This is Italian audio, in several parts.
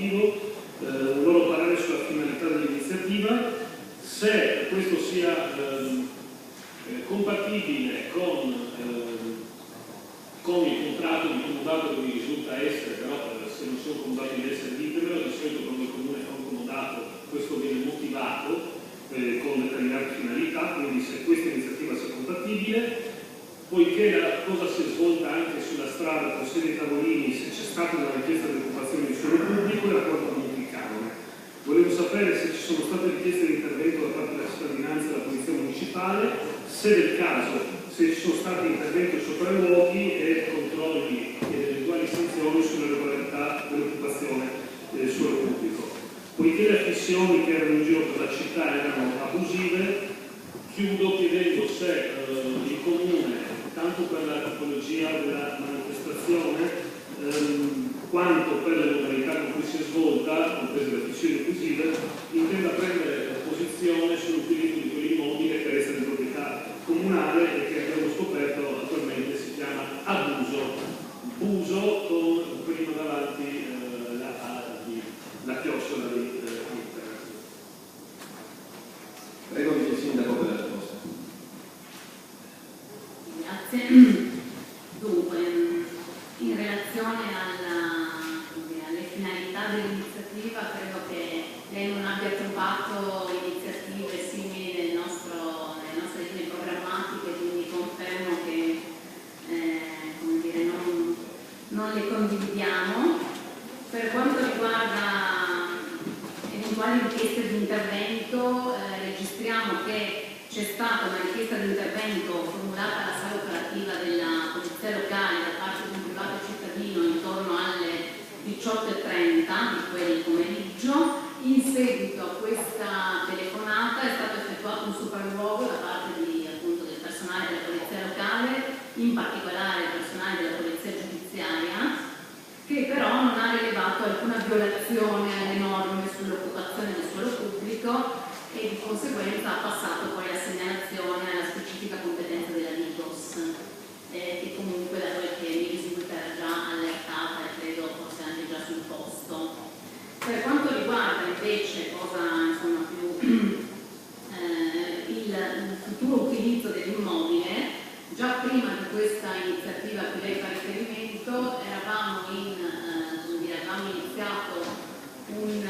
consultivo, un loro parere sulla finalità dell'iniziativa, se questo sia compatibile con il contratto di comodato che mi risulta essere, però se non sono comodati di essere ditemelo, di solito quando il comune fa un comodato questo viene motivato con determinate finalità, quindi se questa iniziativa sia compatibile, poiché la cosa si è svolta anche sulla strada con sede tavolini, se c'è stata una richiesta di occupazione di suolo pubblico e la porta canone. Volevo sapere se ci sono state richieste di intervento da parte della cittadinanza e della polizia municipale, se del caso, se ci sono stati interventi su sopralluoghi e controlli ed eventuali sanzioni sulla regolarità dell'occupazione del suolo pubblico. Poiché le affissioni che erano in giro per la città erano abusive, chiudo chiedendo se il Comune, tanto per la tipologia della manifestazione, quanto per le modalità con cui si è svolta, comprese le affissioni abusive, intenda prendere posizione sull'utilizzo di quell'immobile che resta di proprietà comunale e che abbiamo scoperto attualmente si chiama abuso con prima davanti la chiocciola di internet. Prego il sindaco per la risposta. Grazie. Dunque, in relazione alle finalità dell'iniziativa, credo che lei non abbia trovato iniziative simili nelle nostre linee programmatiche, quindi confermo che non le condividiamo. Per quanto riguarda eventuali richieste di intervento, registriamo che c'è stata una richiesta di intervento formulata alla sala operativa della polizia locale da parte di un privato cittadino intorno alle 18:30 di quel pomeriggio. In seguito a questa telefonata è stato effettuato un sopralluogo da parte appunto del personale della polizia locale, in particolare il personale della polizia giudiziaria, che però non ha rilevato alcuna violazione alle norme sull'occupazione del suolo pubblico e di conseguenza ha passato poi la segnalazione alla specifica competenza della Ligos, che comunque da quel che mi risulta era già allertata e credo fosse anche già sul posto. Per quanto riguarda invece cosa insomma più il futuro utilizzo dell'immobile, già prima di questa iniziativa a cui lei fa riferimento avevamo iniziato un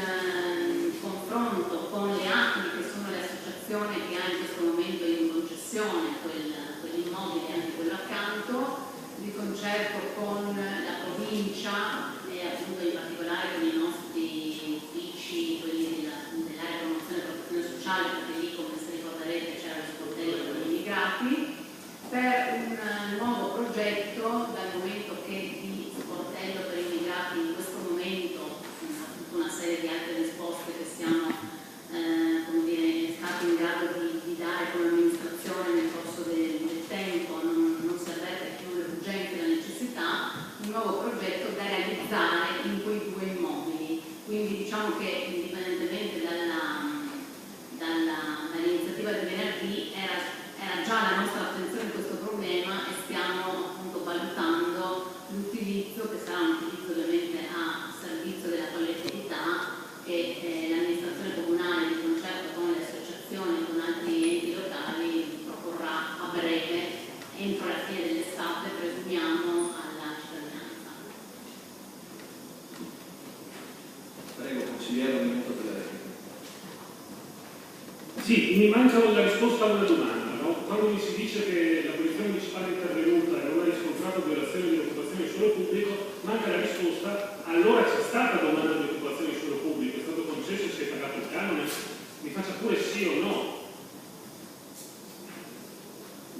confronto con le ACNI, che sono le associazioni che ha in questo momento in concessione quell'immobile e anche quello accanto, di concerto con la provincia e appunto in particolare con i nostri uffici, quelli dell'area promozione e protezione sociale, perché lì, come se ricorderete, c'era lo sportello per gli immigrati, per un nuovo progetto, dal momento che di sportello per immigrati in questo momento una serie di altre risposte che siamo stati in grado di dare come amministrazione nel corso del tempo, non si avverte più l'urgenza e la necessità, un nuovo progetto da realizzare in quei due immobili. Quindi diciamo che indipendentemente dall'iniziativa di venerdì era già la nostra attenzione questo problema e stiamo appunto valutando l'utilizzo, che sarà un utilizzo ovviamente a servizio della collettività, che l'amministrazione comunale di concerto con le associazioni e con altri enti locali proporrà a breve, entro la fine dell'estate, presumiamo, alla cittadinanza. Prego, consigliere, un minuto per la replica. Sì, mi manca la risposta a una domanda, no? Quando mi si dice che la polizia municipale è intervenuta e non ha riscontrato violazione dell'occupazione di suolo pubblico, manca la risposta. Allora c'è stata domanda di occupazione di suolo pubblico, è stato concesso e si è pagato il canone? Mi faccia pure sì o no?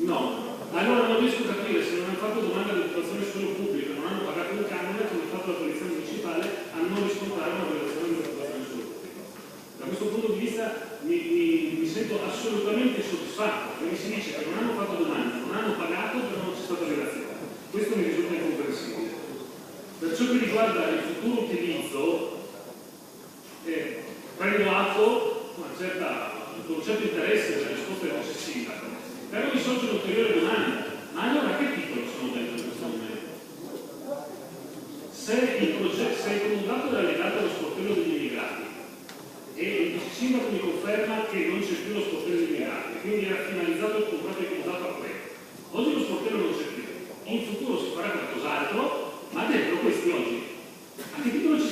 No. Allora non riesco a capire, se non hanno fatto domanda di occupazione di suolo pubblico e non hanno pagato il canone, come ha fatto la polizia municipale a non riscontrare una violazione dell'occupazione di suolo pubblico. Da questo punto di vista mi sento assolutamente soddisfatto, perché mi si dice che non hanno fatto domanda, non hanno pagato, però non c'è stata violazione. Questo mi risulta incomprensibile. Per ciò che riguarda il futuro utilizzo, prendo atto con un certo interesse della risposta del vice sindaco, però mi sorge un'ulteriore domanda: ma allora a che titolo sono dentro in questo momento? Se il comodato era legato allo sportello conferma che non c'è più lo sportello illimitato, quindi era finalizzato il contratto di comodato a quello. Oggi lo sportello non c'è più, in futuro si farà qualcos'altro, ma dentro questi oggi a che titolo ci